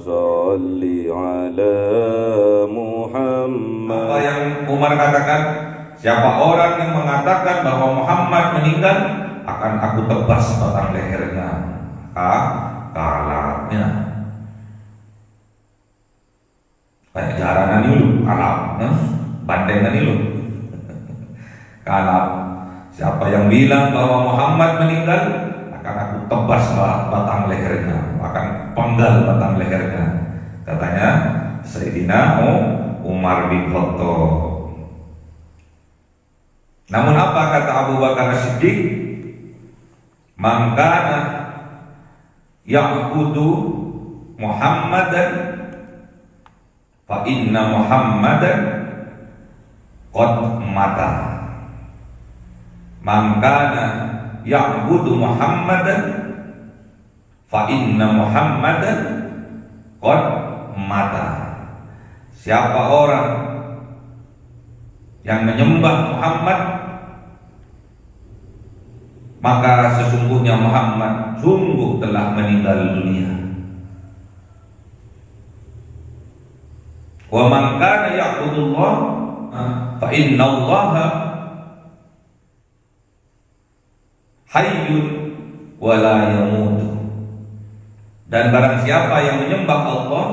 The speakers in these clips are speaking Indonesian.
salli ala Muhammad. Apa yang Umar katakan, siapa orang yang mengatakan bahwa Muhammad meninggal, akan aku tebas batang lehernya, kalapnya. Kayak jaranan itu kalap, bandengan itu kalap. Siapa yang bilang bahwa Muhammad meninggal, akan aku tebas batang lehernya, akan penggal batang lehernya, katanya Sayyidina Umar bin Khattab. Namun apa kata Abu Bakar As-Siddiq? Man kana ya'budu Muhammadan fa inna Muhammadan qad mata. Man kana ya'budu Muhammadan fa inna Muhammadan qad mata. Siapa orang yang menyembah Muhammad, maka sesungguhnya Muhammad sungguh telah meninggal dunia. Wa man kana ya'budullah fa innallaha hayyun wa la yamutu. Dan barang siapa yang menyembah Allah,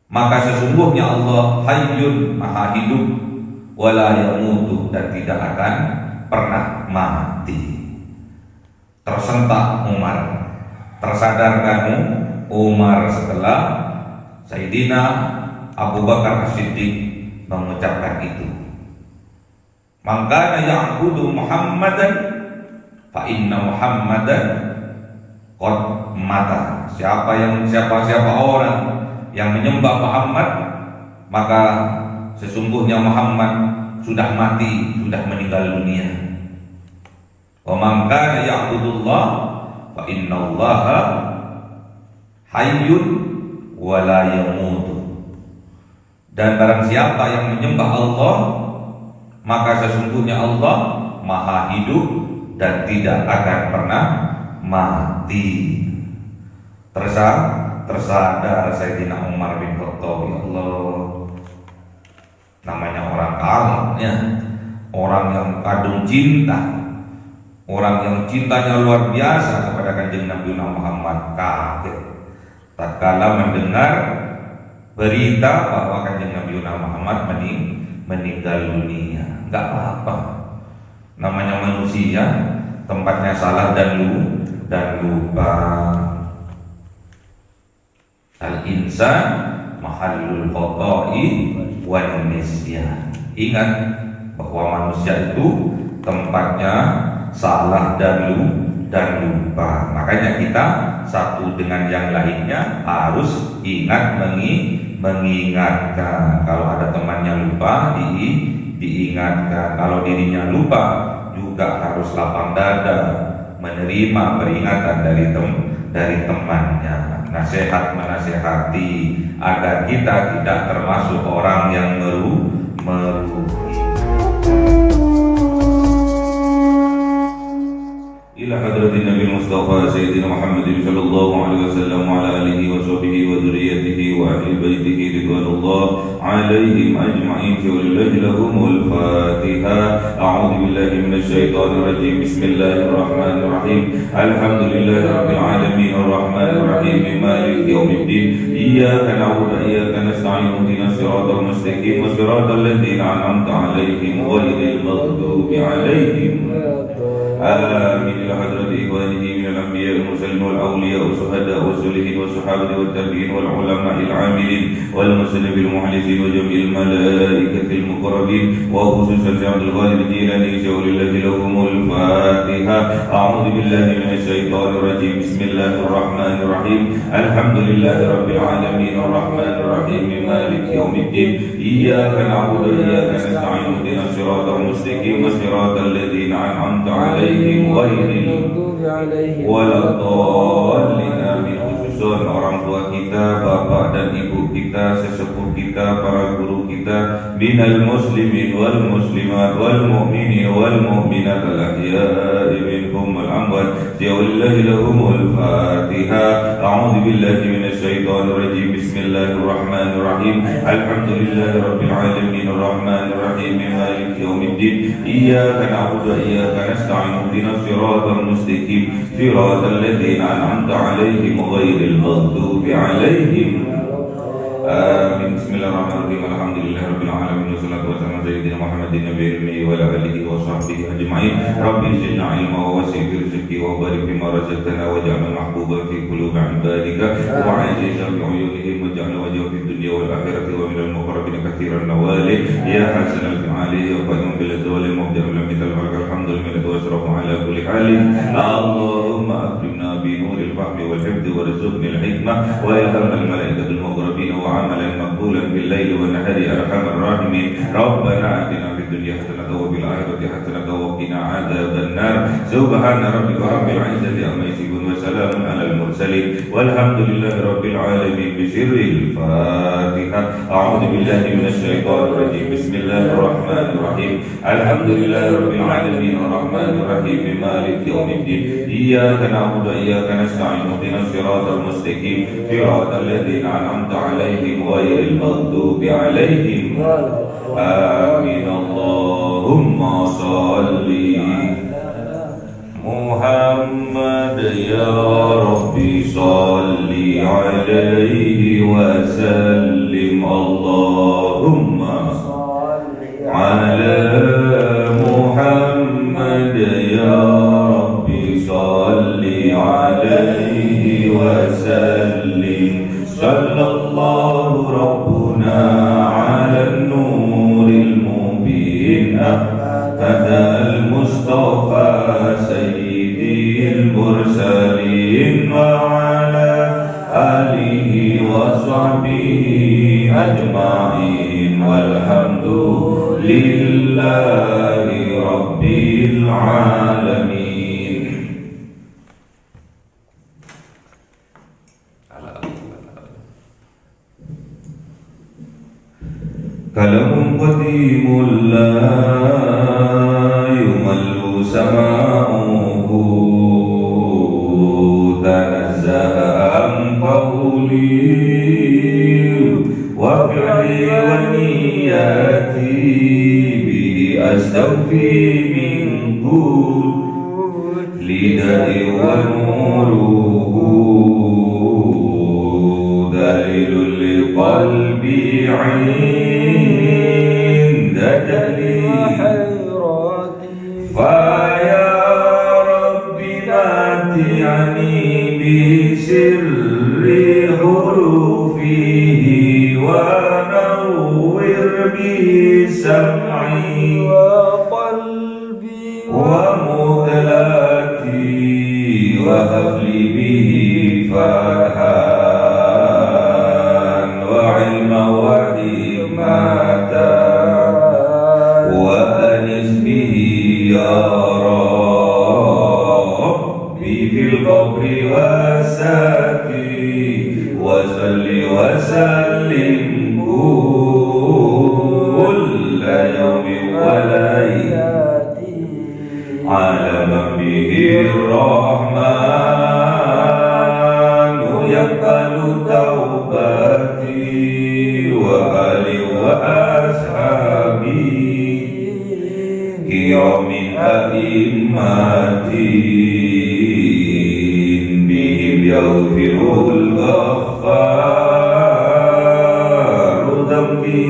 maka sesungguhnya Allah hayyun, maha hidup, wa la yamutu, dan tidak akan pernah mati. Tersentak Umar, tersadarkan Umar setelah Sayyidina Abu Bakar As-Siddiq mengucapkan itu. Maka ya'budu Muhammadan fa inna Muhammadan qad mata. Siapa orang yang menyembah Muhammad, maka sesungguhnya Muhammad sudah mati, sudah meninggal dunia. Wa man kana ya'budullah fa innallaha hayyun wa la yamutu. Dan barang siapa yang menyembah Allah, maka sesungguhnya Allah maha hidup dan tidak akan pernah mati. Tersadar Sayyidina Umar bin Khattab, ya Allah, namanya orang kalap ya, orang yang kadung cinta, orang yang cintanya luar biasa kepada Kanjeng Nabi Muhammad, kaget tatkala mendengar berita bahwa Kanjeng Nabi Muhammad meninggal dunia. Enggak apa-apa, namanya manusia, tempatnya salah dan lupa. Al-insan mahallul khata'i wal nisyan. Ingat bahwa manusia itu tempatnya salah dan lupa. Makanya kita satu dengan yang lainnya harus ingat mengingatkan. Kalau ada temannya lupa, diingatkan. Kalau dirinya lupa, juga harus lapang dada menerima peringatan dari temannya. Nasihat menasihati agar kita tidak termasuk orang yang merugi. Ila hadratin Nabi Mustafa Sayyidina Muhammad sallallahu alaihi wasallam wa ala alihi wa sahbihi wa dzurriyyatihi wa ahli baitihi ridwanullah alaihim ajma'in. Lillahi lahumul Fatihah. A'udzu billahi minasy syaithanir rajim. Bismillahirrahmanirrahim. Alhamdulillahi rabbil alamin arrahmanir rahim maliki yaumiddin. Iyyaka na'budu wa iyyaka nasta'in. Ihdinas siratal mustaqim siratal ladzina an'amta 'alaihim ghairil maghdubi 'alaihim. آمين. إلى حضرة إخوانه من الأنبياء والمرسلين والأولياء والشهداء والصالحين والصحابة والتابعين والعلماء العاملين والمسلمين المخلصين وجميع الملائكة المقربين وخصوصا عبد القادر الجيلاني شاول الله لهم الفاتحة. أعوذ بالله من الشيطان الرجيم. بسم الله الرحمن الرحيم. الحمد لله رب العالمين الرحمن الرحيم مالك يوم الدين. إياك نعبد وإياك نستعين. اهدنا الصراط المستقيم صراط الذين أنعمت عليهم غير المغضوب عليهم ولا الضالين. آمين. dusun, orang tua kita, bapak dan ibu kita, sesepuh kita, para guru kita, minal muslimin wal muslimat wal mu'minin wal mu'minat al ahya'i minhum wal amwat, billahi lahumul Fatihah. A'udzu billahi minasy syaithanir rajim. Bismillahirrahmanirrahim. Alhamdulillahi rabbil alamin arrahmanir rahim maliki yaumiddin. Iyyaka na'budu wa iyyaka nasta'in. Ihdinas siratal mustaqim. Siratal ladzina an'amta 'alaihim ghairil maghdubi 'alaihim. Amin. Bismillahirrahmanirrahim. Alhamdulillahi rabbil alamin. Wassalatu wassalamu ala sayyidina Muhammadin nabiyil ummi wa ala alihi wa sahbihi ajma'in. Rabbi zidna ilma wa wasi' rizqi wa barik fima razaqtana waj'alna mahbuban fi qulubi ibadika wa 'azizan bi 'uyunihim waj'alna wajhahu fid dunya wal akhirati wa minal muqarrabin katsiran nawali ya hasanal fi'ali ya qayyum bil zawali mubdi'un lam yatal alhamdulillah wa asrafu ala kulli halin. Allahumma akrimna bi nuril fahmi wal hifdhi warzuqni al hikmah wa ilhamna al malaikatul muqarrabin wa عملا مقبولا في الليل والنهار ارحم الراحمين. ربنا اتنا في الدنيا حسنه وفي الاخره حسنه وقنا عذاب النار. سبحان ربك رب العزه عما يصفون وسلام على المرسلين والحمد لله رب العالمين. بسر الفاتحه. اعوذ بالله من الشيطان الرجيم. بسم الله الرحمن الرحيم. الحمد لله رب العالمين الرحمن الرحيم مالك يوم الدين. اياك نعبد واياك نستعين. اهدنا الصراط المستقيم صراط الذين انعمت عليهم غير المغضوب عليهم. آمين. اللهم صل محمد يا ربي صل عليه وسلم. اللهم على محمد يا ربي صل عليه وسلم. صلى الله ربنا على النور المبين هدى المصطفى سيدي المرسلين وعلى آله وصحبه أجمعين والحمد لله رب العالمين. كلام قديم لا يمل سماؤه تنزه عن قولي وفعلي ونياتي به أستوفي من كل داء ونوره دليل لقلبي عند حيراتي. فيا رب متعني بسر حروفه ونور به سمعي وقلبي ومدلاتي وهب لي به فتحا وعلما وحكمة وأنس به يا ربي في القبر والساكي وصل وسلم كل يوم وليلة على من به الرحمن يقبل توبتي وآلي وأصحابي كرام أئمتي بهم يغفر الغفار ذنبي.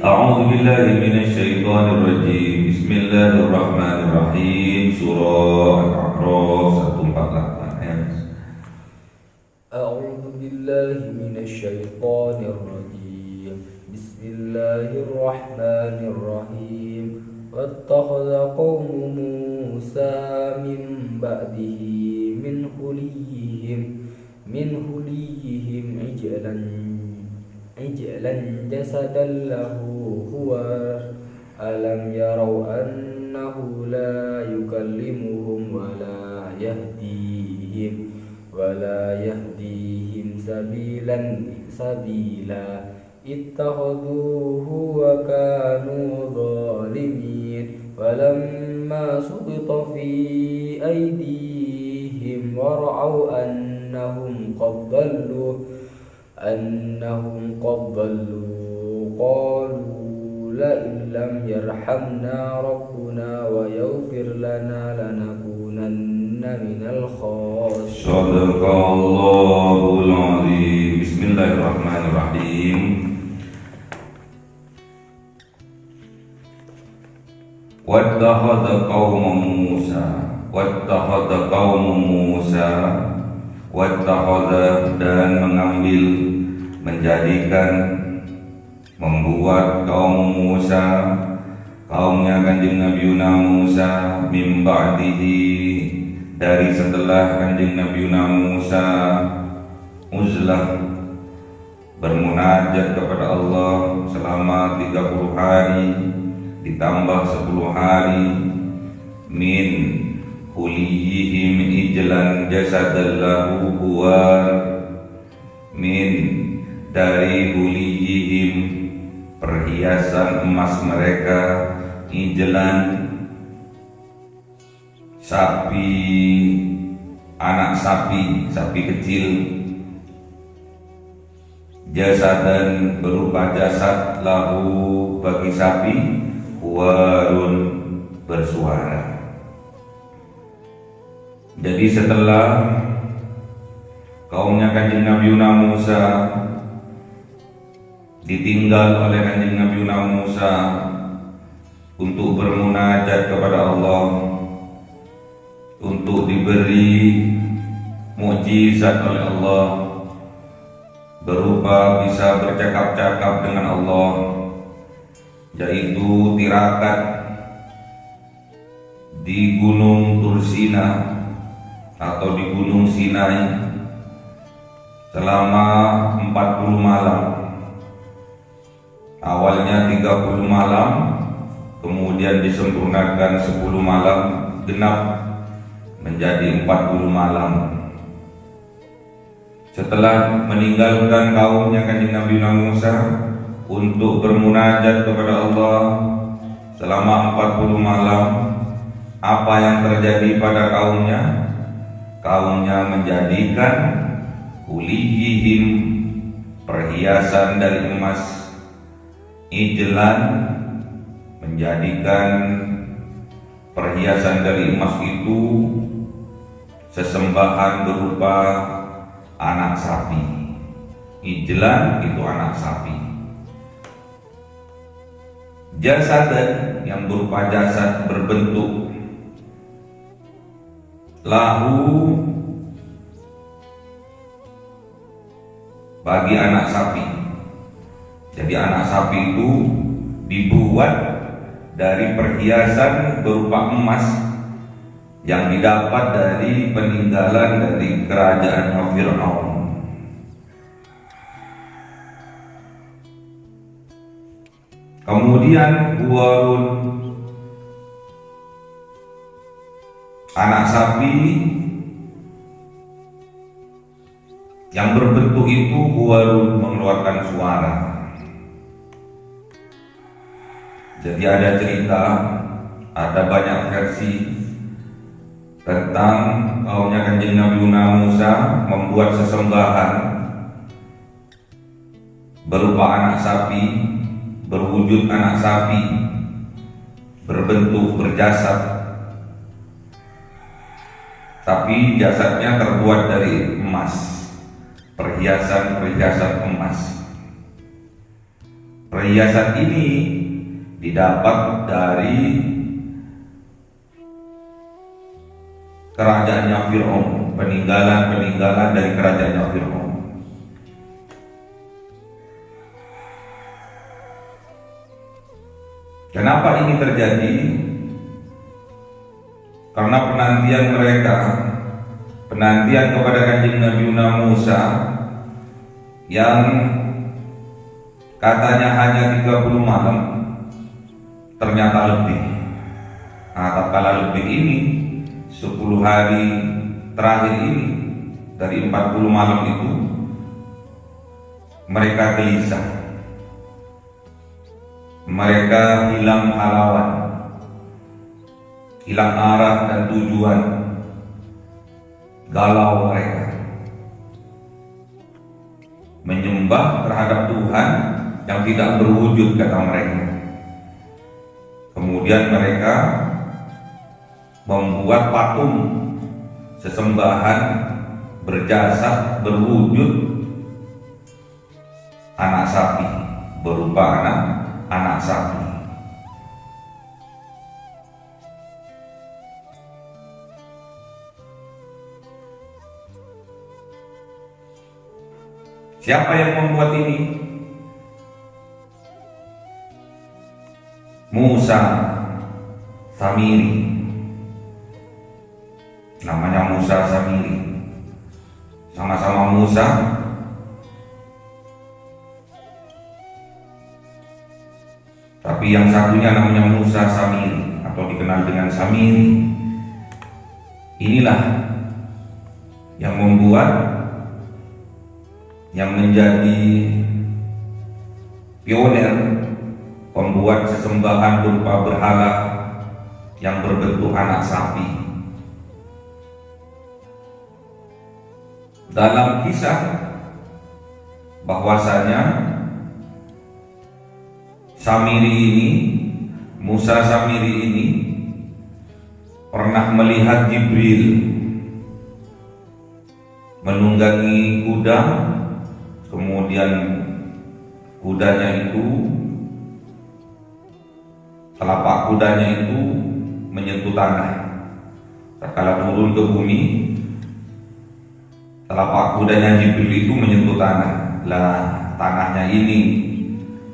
أعوذ بالله من الشيطان الرجيم. بسم الله الرحمن الرحيم. Surah Al-A'raf 148. أعوذ بالله من الشيطان الرجيم. بسم الله الرحمن الرحيم. واتخذ قوم موسى من بعده من حليهم عجلا جسدا له خوار ألم يروا أنه لا يكلمهم ولا يهديهم ولا يهديهم سبيلا اتخذوه وكانوا ظالمين فلما سقط في أيديهم ورأوا أنهم قد ضلوا قالوا لئن لم يرحمنا ربنا ويغفر لنا لنكونن من الخاسرين. Shadaqallahul Azim. Bismillahirrahmanirrahim. Wattakhadha qaumu Musa wattakhadha dan mengambil, menjadikan, membuat kaum Musa, kaumnya Kanjeng Nabi Musa, min ba'dihi, dari setelah Kanjeng Nabi Musa, uzlah, bermunajat kepada Allah selama 30 hari ditambah 10 hari, min huliyihim ijlan jasadallahu huwar, min dari huliyihim perhiasan emas mereka, ijlan sapi, anak sapi, sapi kecil, jasadan berupa jasad, lahu bagi sapi, huwarun bersuara. Jadi setelah kaumnya Kanjeng Nabi Musa ditinggal oleh Kanjeng Nabi Musa untuk bermunajat kepada Allah, untuk diberi mukjizat oleh Allah berupa bisa bercakap-cakap dengan Allah, yaitu tirakat di Gunung Tursina atau di Gunung Sinai selama 40 malam. Awalnya 30 malam, kemudian disempurnakan 10 malam genap menjadi 40 malam. Setelah meninggalkan kaumnya Kanjeng Nabi Musa untuk bermunajat kepada Allah selama 40 malam, apa yang terjadi pada kaumnya? Kaumnya menjadikan huliyihim perhiasan dari emas, ijlan menjadikan perhiasan dari emas itu sesembahan berupa anak sapi. Ijlan itu anak sapi. Jasadan yang berupa jasad berbentuk, lahu bagi anak sapi. Jadi anak sapi itu dibuat dari perhiasan berupa emas yang didapat dari peninggalan dari kerajaan Fir'aun. Kemudian huwarun, anak sapi yang berbentuk itu huwarun, mengeluarkan suara. Jadi ada cerita, ada banyak versi tentang kaumnya Kanjeng Nabi Musa membuat sesembahan berupa anak sapi, berwujud anak sapi, berbentuk berjasad, tapi jasadnya terbuat dari emas, perhiasan emas. Perhiasan ini didapat dari kerajaannya Fir'aun, peninggalan dari kerajaannya Fir'aun. Kenapa ini terjadi? Karena penantian mereka, penantian kepada Kanjeng Nabi Musa yang katanya hanya 30 malam, ternyata lebih. Nah, tatkala lebih ini 10 hari terakhir ini dari 40 malam itu mereka gelisah, mereka hilang halauan, hilang arah dan tujuan, galau mereka menyembah terhadap Tuhan yang tidak berwujud, kata mereka. Kemudian mereka membuat patung sesembahan berjasad berwujud anak sapi, berupa anak sapi. Siapa yang membuat ini? Musa Samiri. Namanya Musa Samiri. Sama-sama Musa, tapi yang satunya namanya Musa Samiri atau dikenal dengan Samiri. Inilah yang membuat, yang menjadi pioner pembuat sesembahan berupa berhala yang berbentuk anak sapi. Dalam kisah bahwasanya Samiri ini, Musa Samiri ini pernah melihat Jibril menunggangi kuda, kemudian kudanya itu, telapak kudanya itu menyentuh tanah. Tatkala turun ke bumi, telapak kudanya Jibril itu menyentuh tanah. Lah, tanahnya ini,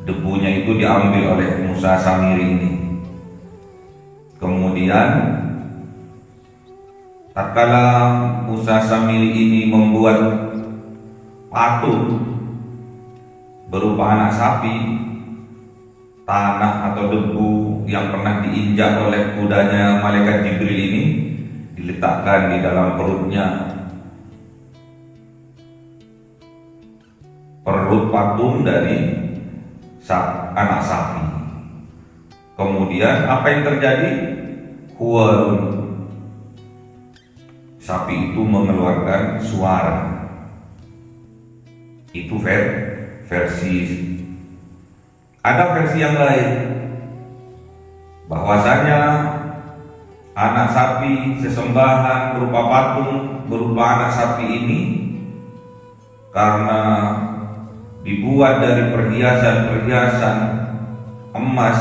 debunya itu diambil oleh Musa Samiri ini. Kemudian tatkala Musa Samiri ini membuat patung berupa anak sapi, tanah atau debu yang pernah diinjak oleh kudanya malaikat Jibril ini diletakkan di dalam perut patung dari anak sapi. Kemudian apa yang terjadi? Huwarun, sapi itu mengeluarkan suara. Itu versi. Ada versi yang lain, bahwasanya anak sapi sesembahan berupa patung berupa anak sapi ini karena dibuat dari perhiasan emas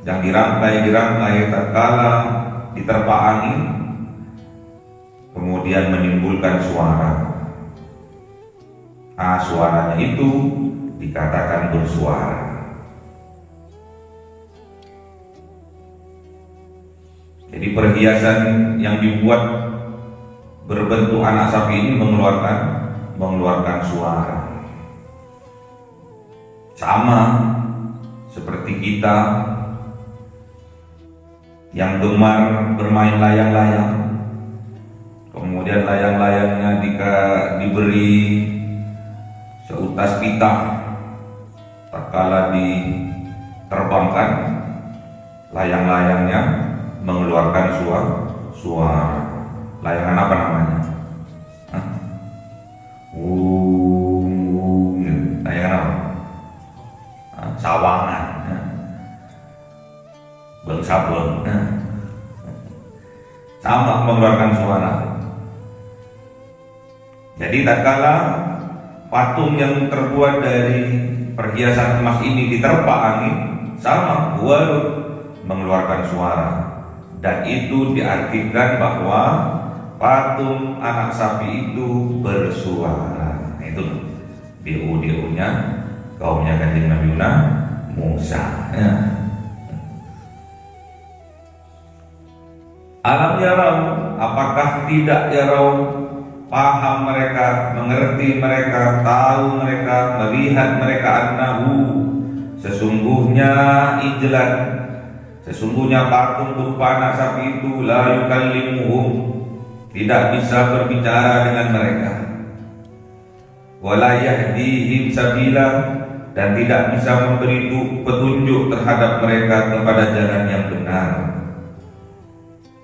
yang dirangkai tatkala diterpa angin, kemudian menimbulkan suara. Suaranya itu dikatakan bersuara. Jadi perhiasan yang dibuat berbentuk anak sapi ini mengeluarkan suara. Sama seperti kita yang gemar bermain layang-layang, kemudian layang-layangnya diberi seutas pita, tatkala diterbangkan, layang-layangnya mengeluarkan suara. Layangan apa namanya? Layangan apa? Sawangan, bengsabeng, sama mengeluarkan suara. Jadi tatkala patung yang terbuat dari perhiasan emas ini diterpa angin, sama mengeluarkan suara. Dan itu diartikan bahwa patung anak sapi itu bersuara. Itu DO-nya kaumnya Kanjeng Nabi Musa. Alam yarau, apakah tidak yarau, paham mereka, mengerti mereka, tahu mereka, melihat mereka, annahu, sesungguhnya ijlan, sesungguhnya patung berupa anak sapi itu la yukallimuhum, tidak bisa berbicara dengan mereka, wala yahdihim sabila, dan tidak bisa memberi petunjuk terhadap mereka kepada jalan yang benar.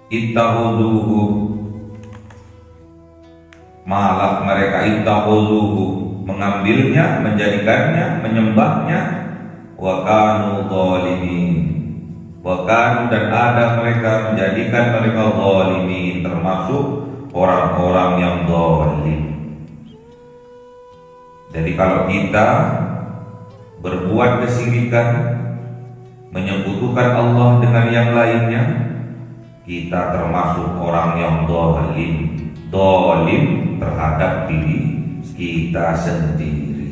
Ittakhudhuhu, malah mereka ittakhudhuhu, mengambilnya, menjadikannya, menyembahnya, wa kanu zalimin, wa kanu, dan ada mereka menjadikan mereka zalimin, termasuk orang-orang yang zalim. Jadi kalau kita berbuat kesyirikan, menyekutukan Allah dengan yang lainnya, kita termasuk orang yang zalim terhadap diri kita sendiri.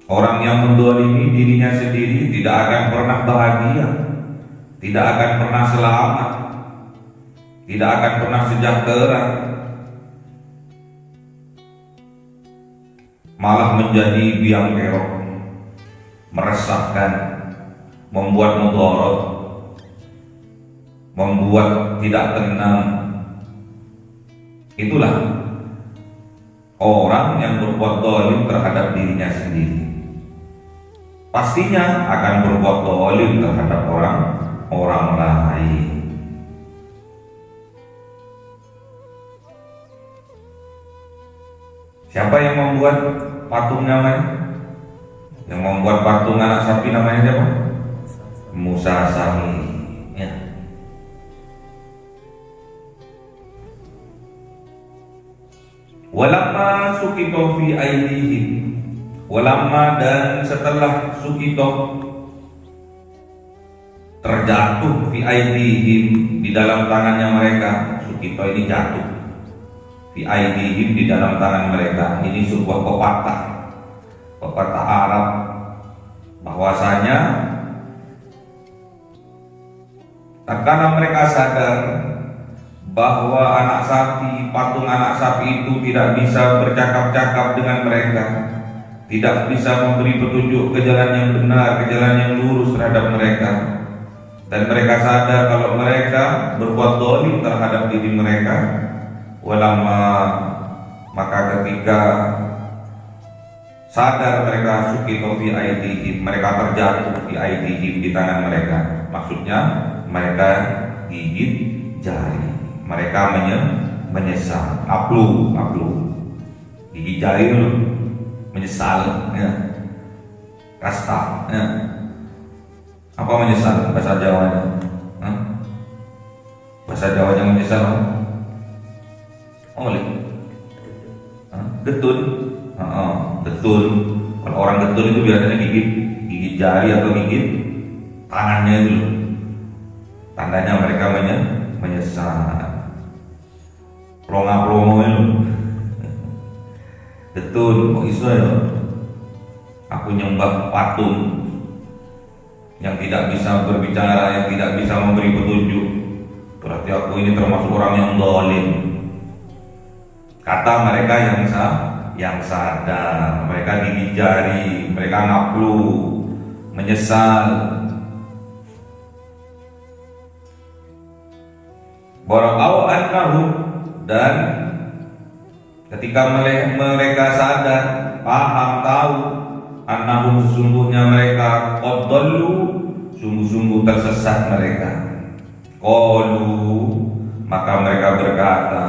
Orang yang mendolimi dirinya sendiri tidak akan pernah bahagia, tidak akan pernah selamat, tidak akan pernah sejahtera, malah menjadi biang kerok, meresahkan, membuat mudarat, membuat tidak tenang. Itulah orang yang berbuat zalim terhadap dirinya sendiri, pastinya akan berbuat zalim terhadap orang lain. Siapa yang membuat patung namanya? Yang membuat patung anak sapi namanya siapa? Musa Samiri. Ya. Walamma sukito fi aidihim, walamma, dan setelah sukito, terjatuh, fi aidihim, di dalam tangannya mereka. Sukito ini jatuh, fi aidihim, di dalam tangan mereka. Ini sebuah pepatah Arab, bahwasanya tatkala mereka sadar bahwa patung anak sapi itu tidak bisa bercakap-cakap dengan mereka, tidak bisa memberi petunjuk ke jalan yang benar, ke jalan yang lurus terhadap mereka, dan mereka sadar kalau mereka berbuat zalim terhadap diri mereka. Walamma, maka ketika sadar mereka, sukito fi aidihim, mereka terjatuh fi aidihim, di tangan mereka. Maksudnya mereka gigit jari, mereka menyesal, aplu, gigit jari dulu, menyesal, ya. Kasta, ya. Apa menyesal bahasa Jawanya? Bahasa Jawanya menyesal, getun. Getun. Kalau orang getun itu biasanya gigit jari atau gigit tangannya itu, tandanya mereka menyesal. Plonga-plongo itu getun, kok iso ya aku nyembah patung yang tidak bisa berbicara, yang tidak bisa memberi petunjuk, berarti aku ini termasuk orang yang zalim. Kata mereka yang sadar, mereka gigit jari, mereka ngaplu, menyesal. Bara'au annahum, dan ketika mereka sadar, paham, tahu, annahum, sesungguhnya mereka qaddallu, sungguh-sungguh tersesat mereka. Qalu, maka mereka berkata,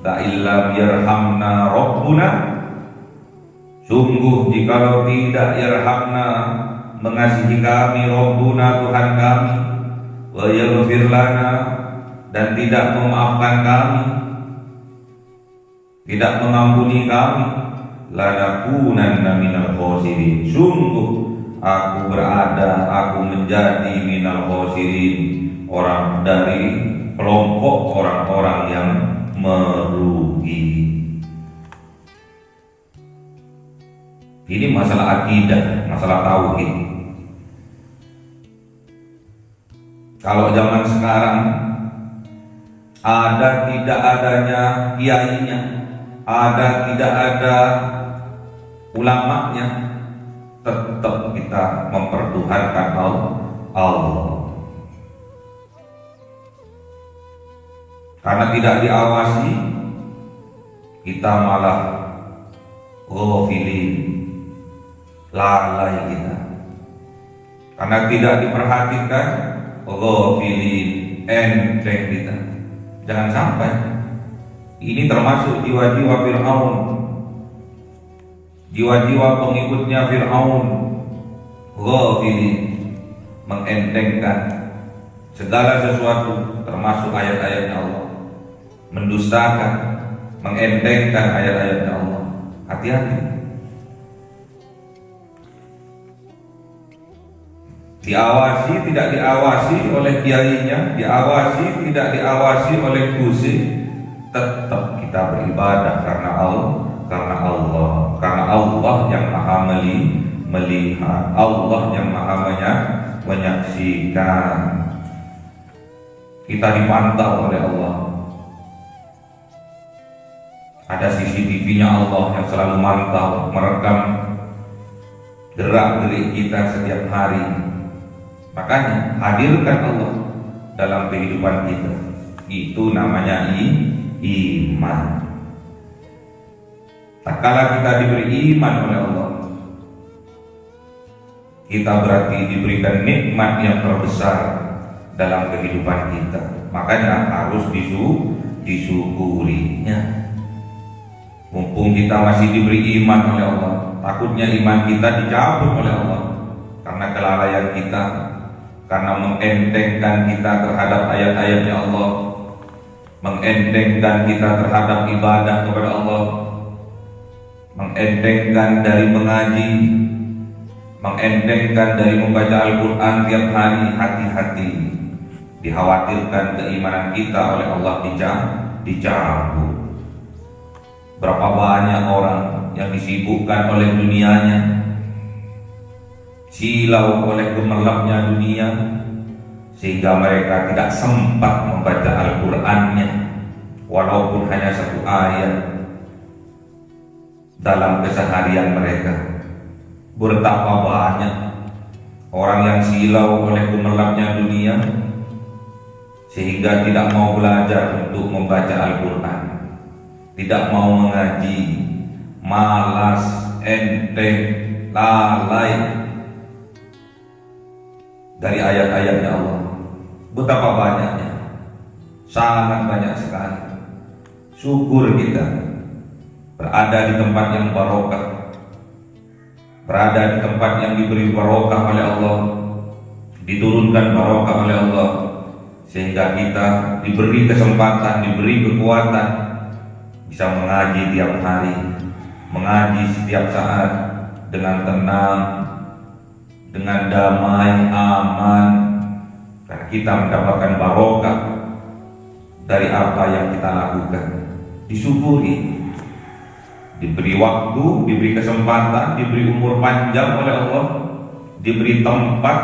la illam yarhamna rabbuna, sungguh jikalau tidak yarhamna, mengasihi kami, rabbuna, Tuhan kami, wa yaghfir lana, dan tidak memaafkan kami, tidak mengampuni kami, lanakunanna minal khosirin, sungguh aku menjadi minal khosirin, orang dari kelompok orang-orang yang merugi. Ini masalah akidah, masalah tauhid. Kalau zaman sekarang ada tidak adanya kiainya, ada tidak ada ulamanya, tetap kita mempertuhankan Allah. Karena tidak diawasi, kita malah ghafilin, lalai kita. Karena tidak diperhatikan, ghafilin, enteng kita. Jangan sampai ini termasuk jiwa-jiwa Fir'aun, jiwa-jiwa pengikutnya Fir'aun, ghafilin, mengentengkan segala sesuatu termasuk ayat-ayatnya Allah, mendustakan, mengentengkan ayat-ayatnya Allah. Hati-hati. Diawasi, tidak diawasi oleh kiainya, diawasi, tidak diawasi oleh kusi, tetap kita beribadah karena Allah, karena Allah yang maha melihat, Allah yang maha menyaksikan. Kita dipantau oleh Allah. Ada CCTV-nya Allah yang selalu mantau, merekam gerak-gerik kita setiap hari. Makanya hadirkan Allah dalam kehidupan kita. Itu namanya iman. Tak kala kita diberi iman oleh Allah, kita berarti diberikan nikmat yang terbesar dalam kehidupan kita. Makanya harus disyukurinya. Mumpung kita masih diberi iman oleh Allah, takutnya iman kita dicabut oleh Allah karena kelalaian kita, karena mengentengkan kita terhadap ayat-ayatnya Allah, mengentengkan kita terhadap ibadah kepada Allah, mengentengkan dari mengaji, mengentengkan dari membaca Al-Quran tiap hari. Hati-hati, dikhawatirkan keimanan kita oleh Allah dicabut. Berapa banyak orang yang disibukkan oleh dunianya, silau oleh gemerlapnya dunia, sehingga mereka tidak sempat membaca Al-Qur'annya, walaupun hanya satu ayat dalam keseharian mereka. Betapa banyak orang yang silau oleh gemerlapnya dunia, sehingga tidak mau belajar untuk membaca Al-Qur'an, tidak mau mengaji, malas, enteng, lalai dari ayat-ayatnya Allah. Betapa banyaknya, sangat banyak sekali. Syukur kita berada di tempat yang barokah, berada di tempat yang diberi barokah oleh Allah, diturunkan barokah oleh Allah, sehingga kita diberi kesempatan, diberi kekuatan bisa mengaji tiap hari, mengaji setiap saat dengan tenang, dengan damai, aman, karena kita mendapatkan barokah dari apa yang kita lakukan. Disyukuri, diberi waktu, diberi kesempatan, diberi umur panjang oleh Allah, diberi tempat,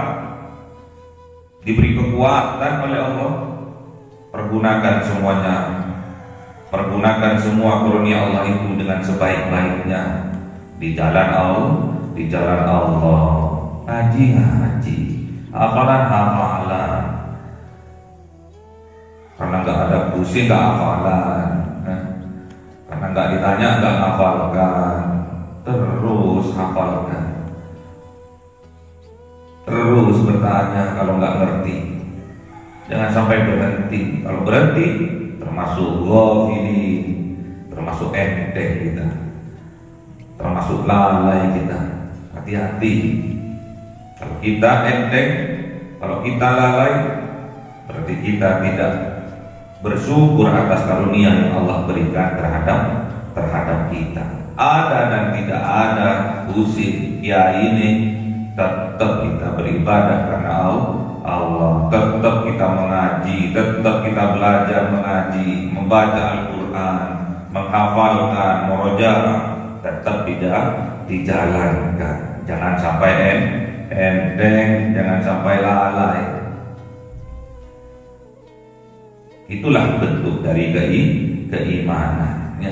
diberi kekuatan oleh Allah. Pergunakan semuanya, pergunakan semua karunia Allah itu dengan sebaik-baiknya di jalan Allah, di jalan Allah. Ngaji, hafalan, karena nggak ada pusing nggak hafalan, karena nggak ditanya nggak hafalkan, terus hafalkan, terus bertanya kalau nggak ngerti, jangan sampai berhenti. Kalau berhenti termasuk ghafilin, termasuk enteng kita, termasuk lalai kita. Hati-hati. Kalau kita enteng, kalau kita lalai, berarti kita tidak bersyukur atas karunia yang Allah berikan terhadap kita. Ada dan tidak ada pusing, ya ini tetap kita beribadah karena Allah, tetap kita mengaji, tetap kita belajar mengaji, membaca Al-Quran, menghafalkan, murojaah, tetap tidak dijalankan. Jangan sampai enteng, jangan sampai lalai. Itulah bentuk dari keimanan, ya.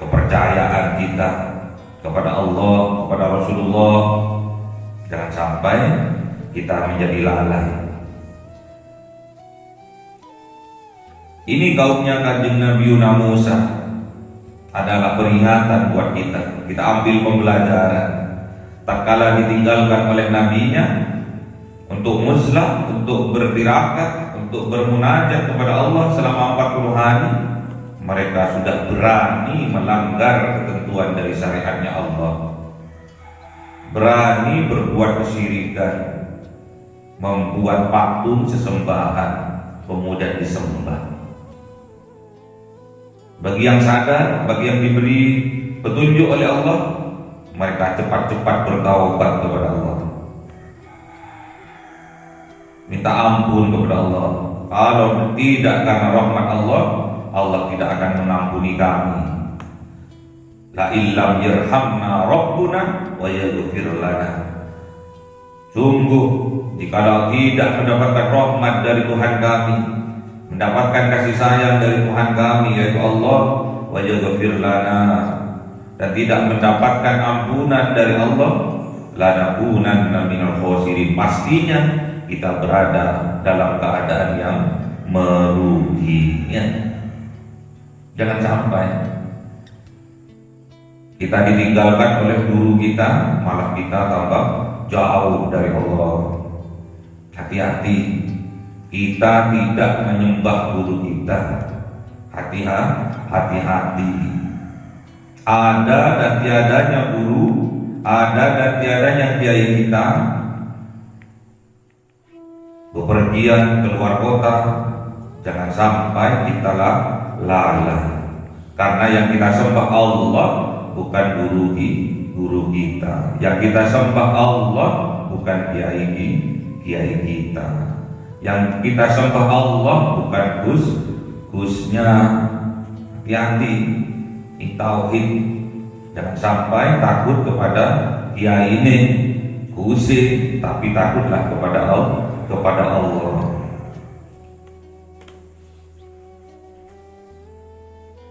Kepercayaan kita kepada Allah, kepada Rasulullah. Jangan sampai kita menjadi lalai. Ini kaumnya Kanjeng Nabi Musa adalah peringatan buat kita. Kita ambil pembelajaran. Tak kala ditinggalkan oleh nabinya untuk muslah, untuk bertirakat, untuk bermunajat kepada Allah selama 40 hari, mereka sudah berani melanggar ketentuan dari syariatnya Allah, berani berbuat kesyirikan, membuat patung sesembahan, kemudian disembah. Bagi yang sadar, bagi yang diberi petunjuk oleh Allah, mereka cepat-cepat bertaubat kepada Allah, minta ampun kepada Allah. Kalau tidak karena rahmat Allah, Allah tidak akan mengampuni kami. La illam yarhamna rabbuna wa yaghfir lana. Sungguh jika tidak mendapatkan rahmat dari Tuhan kami, mendapatkan kasih sayang dari Tuhan kami yaitu Allah, wa yaghfir lana, dan tidak mendapatkan ampunan dari Allah, lanakunanna minal khosirin, pastinya kita berada dalam keadaan yang merugi. Jangan sampai kita ditinggalkan oleh guru kita, malah kita tambah jauh dari Allah. Hati-hati, kita tidak menyembah guru kita. Hati-hati. Ada dan tiadanya guru, ada dan tiadanya kiai kita, bepergian keluar kota, jangan sampai kita lalai. Karena yang kita sembah Allah bukan guru kita. Yang kita sembah Allah bukan kiai kita. Yang kita sembah Allah bukan gusnya. Hati-hati, ini tauhid. Jangan sampai takut kepada kiai ini, gusi, tapi takutlah kepada Allah.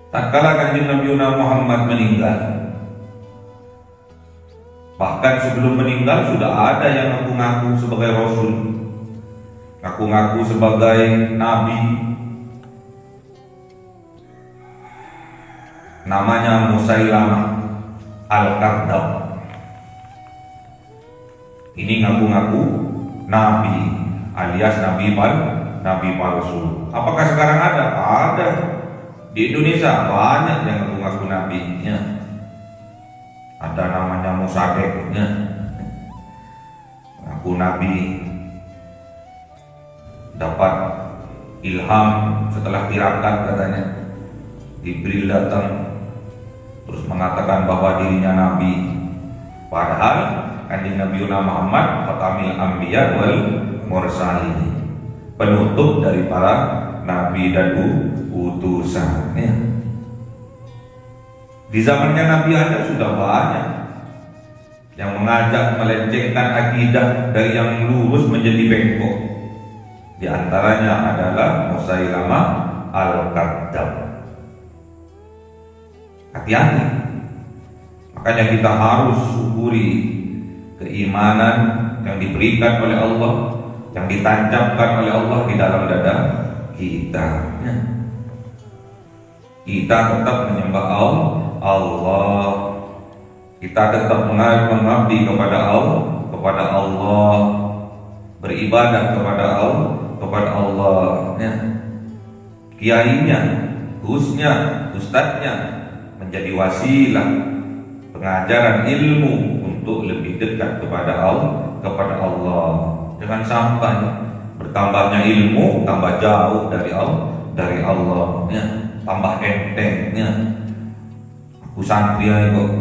Tatkala Kanjeng Nabi Muhammad meninggal, bahkan sebelum meninggal sudah ada yang ngaku-ngaku sebagai Rasul, ngaku-ngaku sebagai Nabi. Namanya Musailamah Al-Kadzdzab. Ini ngaku-ngaku Nabi alias Nabi palsu. Apakah sekarang ada? Ada. Di Indonesia banyak yang ngaku-ngaku nabinya. Ada namanya Musadeknya, ngaku nabi, dapat ilham setelah tirakat katanya. Jibril datang terus mengatakan bahwa dirinya nabi. Padahal Kanjeng Nabi Muhammad khatamil anbiya wal mursalin, penutup dari para nabi dan utusan. Di zamannya Nabi ada sudah banyak yang mengajak melencengkan akidah dari yang lurus menjadi bengkok. Di antaranya adalah Musailamah Al-Kadzdzab. Hati-hati. Makanya kita harus syukuri keimanan yang diberikan oleh Allah, yang ditancapkan oleh Allah di dalam dada kita. Kita tetap menyembah Allah. Kita tetap mengabdi kepada Allah, beribadah kepada Allah. Kiainya, gusnya, ustadznya menjadi wasilah pengajaran ilmu untuk lebih dekat kepada Allah. Jangan sampai bertambahnya ilmu tambah jauh dari Allah, tambah entengnya. Aku santri kok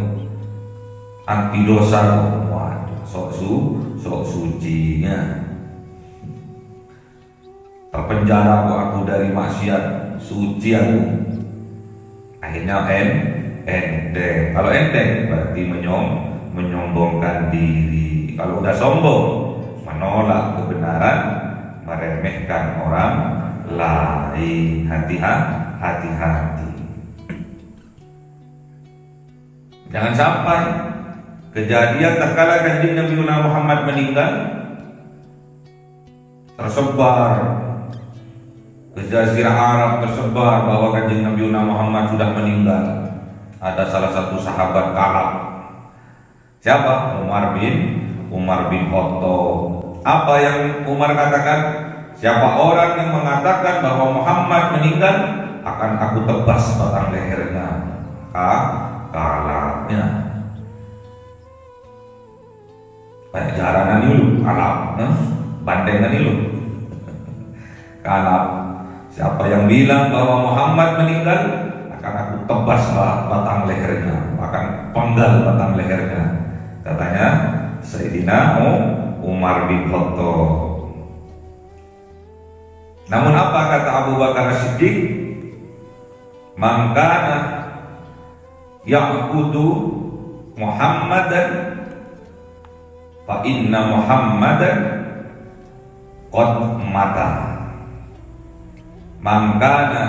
anti dosa, waduh, sok sucinya. Terpenjara kok aku dari maksiat, suci aku. Akhirnya enteng. Kalau enteng berarti menyombongkan diri. Kalau udah sombong, menolak kebenaran, meremehkan orang lain. Hati-hati. Jangan sampai kejadian tatkala Kanjeng Nabi Muhammad meninggal tersebar Jazirah Arab tersebar bahwa Kanjeng Nabi Muhammad sudah meninggal. Ada salah satu sahabat Ka'ab. Siapa? Umar bin Khattab. Apa yang Umar katakan? Siapa orang yang mengatakan bahwa Muhammad meninggal, akan aku tebas batang lehernya. Kalapnya. Kayak jaranan dulu, kalap, bandengan dulu. Kalap. Siapa yang bilang bahwa Muhammad meninggal, akan aku tebas batang lehernya, akan penggal batang lehernya. Katanya Sayyidina Umar bin Khattab. Namun apa kata Abu Bakar Siddiq? Man kana ya'budu Muhammadan fa inna Muhammadan qad mata. Man kana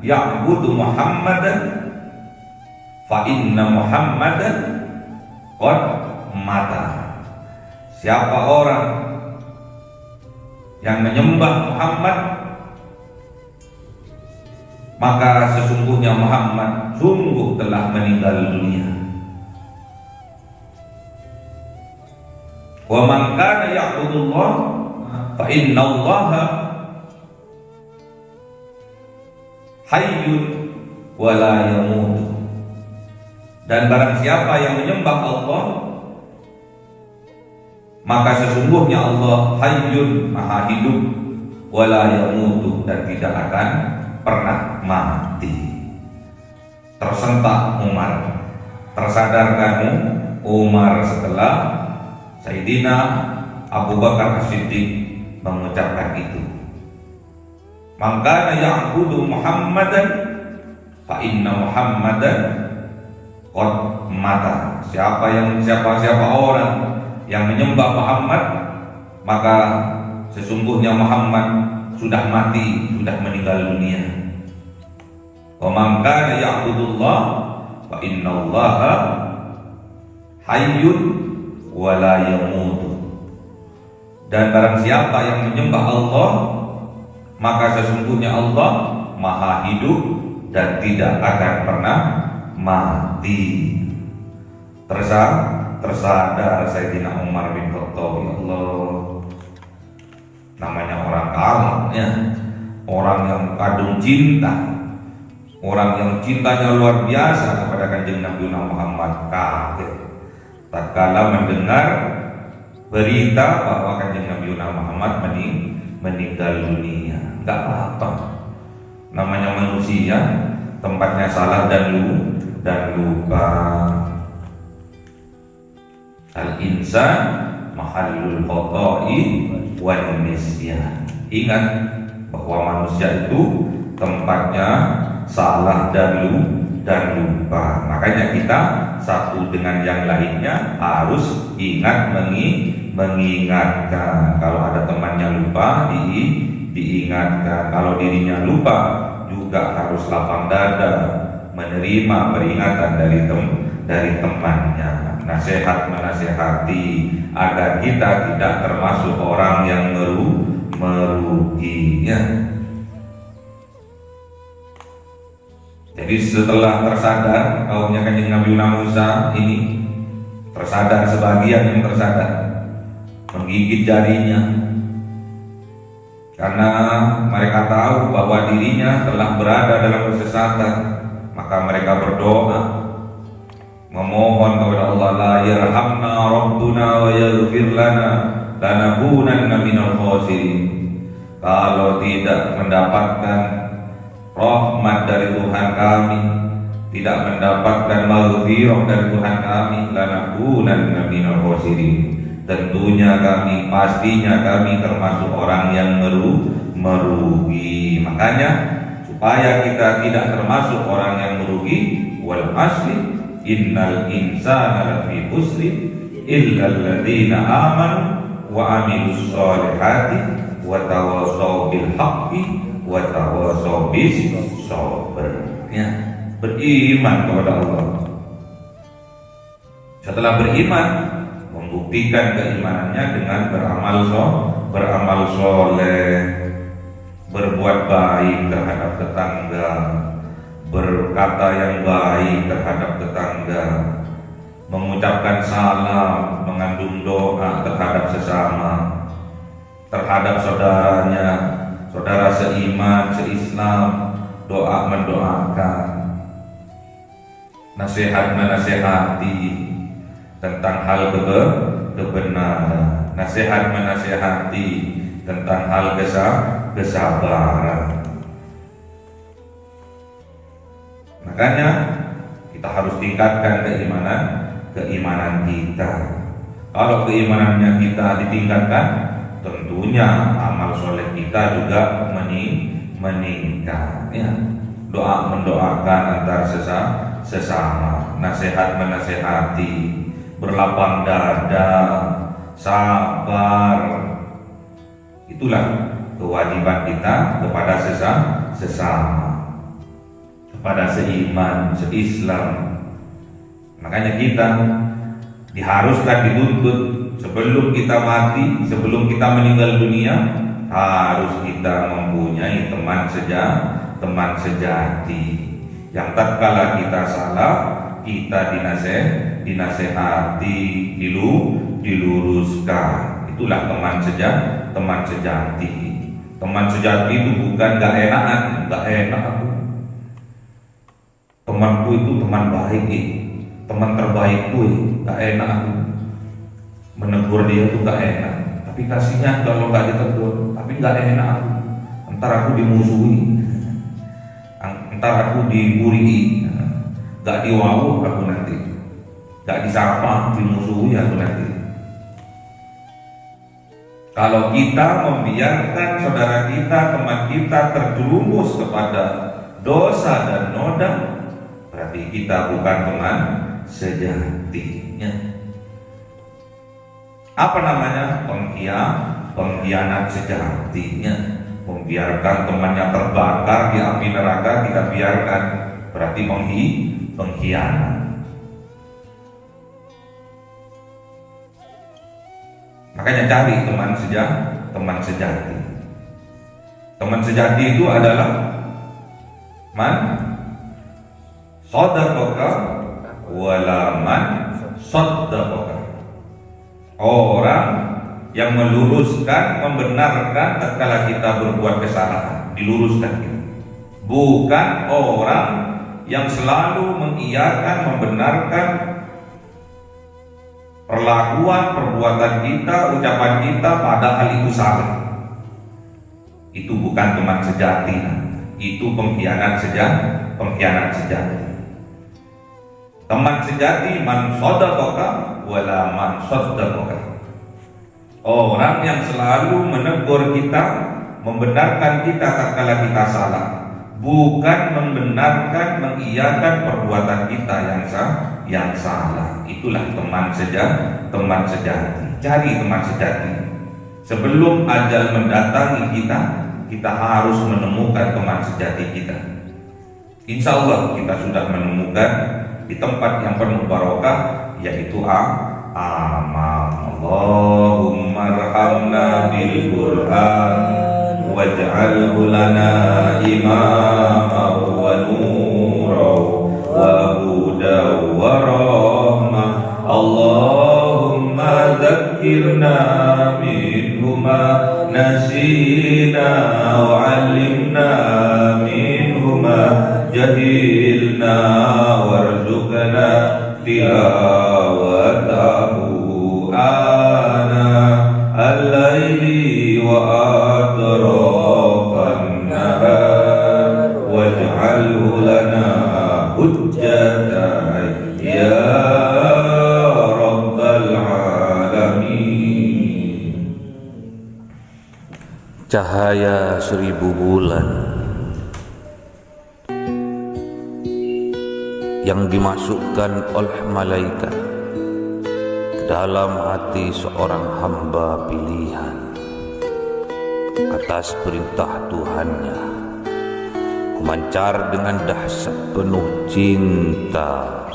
ya'budu Muhammadan fa inna Muhammadan qad mata. Siapa orang yang menyembah Muhammad, maka sesungguhnya Muhammad sungguh telah meninggal dunia. Wa man kana ya'budullah fa innallaha hayyun wa la yamutu. Dan barang siapa yang menyembah Allah, maka sesungguhnya Allah hayyun, maha hidup, wa la yamutu, dan tidak akan pernah mati. Tersentak Umar, tersadarkan Umar setelah Sayyidina Abu Bakar As-Siddiq mengucapkan itu. Maka ya'budu Muhammadan fa inna Muhammadan qad mata. Siapa orang yang menyembah Muhammad, maka sesungguhnya Muhammad sudah mati, sudah meninggal dunia. Wa man kana ya'budullah fa innallaha hayyun wa la yamutu. Dan barang siapa yang menyembah Allah, maka sesungguhnya Allah maha hidup dan tidak akan pernah mati. Tersadar Sayyidina Umar bin Khattab, ya Allah, namanya orang kalah ya, orang yang kadung cinta, orang yang cintanya luar biasa kepada Kanjeng Nabi Muhammad, kaget tatkala mendengar berita bahwa Kanjeng Nabi Muhammad meninggal dunia. Enggak apa-apa, namanya manusia, tempatnya salah dan lupa. Al-insan mahallul khata'i wal nisyan. Ingat bahwa manusia itu tempatnya salah dan lupa. Makanya kita satu dengan yang lainnya harus ingat mengingatkan. Kalau ada temannya lupa, diingatkan. Kalau dirinya lupa, juga harus lapang dada menerima peringatan dari temannya. Nasihat menasihati agar kita tidak termasuk orang yang merugi ya. Jadi setelah tersadar kaumnya Kanjeng Nabi Musa ini, tersadar, sebagian yang tersadar, menggigit jarinya karena mereka tahu bahwa dirinya telah berada dalam kesesatan. Maka mereka berdoa memohon kepada Allah, la yarhamna rabbuna wa yaghfir lana lanakunanna minal khasirin. Kalau tidak mendapatkan rahmat dari Tuhan kami, tidak mendapatkan maghfirah dari Tuhan kami, lanakunanna minal khasirin, tentunya kami, pastinya kami termasuk orang yang merugi. Makanya supaya kita tidak termasuk orang yang merugi, wal asli innal insana lafi khusri illa alladzina amanu wa amilus solihati wa tawasaw bil haqqi wa tawasaw bis sabr. Ya, beriman kepada Allah. Setelah beriman, membuktikan keimanannya dengan beramal soleh, berbuat baik terhadap tetangga, berkata yang baik terhadap tetangga, mengucapkan salam, mengandung doa terhadap sesama, terhadap saudaranya, saudara seiman, seislam, doa mendoakan, nasihat menasihati tentang hal kebenaran, nasihat menasihati tentang hal kesabaran. Makanya kita harus tingkatkan keimanan kita. Kalau keimanannya kita ditingkatkan, tentunya amal soleh kita juga meningkat. Ya. Doa mendoakan antar sesama, nasihat menasihati, berlapang dada, sabar. Itulah kewajiban kita kepada sesama, kepada seiman, seislam. Makanya kita diharuskan, dituntut sebelum kita mati, sebelum kita meninggal dunia, harus kita mempunyai teman sejati yang tatkala kita salah, kita dinasehati, diluruskan. Itulah teman sejati. Teman sejati itu bukan gak enak aku. Temanku itu teman baik, teman terbaikku, gak enak aku. Menegur dia itu gak enak, tapi kasihnya kalau gak ditegur, tapi gak enak aku. Entar aku dimusuhi, entar aku diburi, gak diwawu aku nanti, gak disapa, dimusuhi aku nanti. Kalau kita membiarkan saudara kita, teman kita terjerumus kepada dosa dan noda, berarti kita bukan teman sejatinya. Apa namanya? Pengkhianat sejatinya. Membiarkan temannya terbakar di api neraka, kita biarkan, berarti pengkhianat. Makanya cari teman sejati. Teman sejati itu adalah man sadaqaka wala man saddaqaka. Orang yang meluruskan, membenarkan tatkala kita berbuat kesalahan, diluruskan kita. Bukan orang yang selalu mengiyakan, membenarkan perlakuan, perbuatan kita, ucapan kita padahal itu salah. Itu bukan teman sejati. Itu pengkhianat sejati. Teman sejati man sadaqaka wala man saddaqaka. Orang yang selalu menegur kita, membenarkan kita tatkala kita salah, bukan membenarkan, mengiyakan perbuatan kita yang salah. Itulah teman sejati. Cari teman sejati. Sebelum ajal mendatangi kita harus menemukan teman sejati kita. Insya Allah kita sudah menemukan di tempat yang penuh barokah, yaitu amal. Allahumma arhamna bil Qur'an waj'alhu lana imama wa nura wa huda wa rahmah. Allahumma dzakkirna minhu ma nasina wa 'allimna minhu ma jahilna warzuqna tilawatahu ana al-laili wa atrafan nahar waj'alhu lana hujjatan ya rabbal alamin. Cahaya 1000 bulan yang dimasukkan oleh malaikat dalam hati seorang hamba pilihan atas perintah Tuhannya, memancar dengan dahsyat penuh cinta,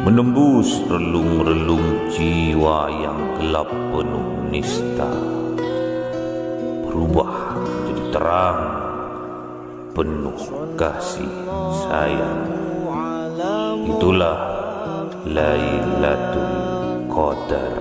menembus relung-relung jiwa yang gelap penuh nista, berubah menjadi terang, penuh kasih sayang. Itulah Lailatul Qadar.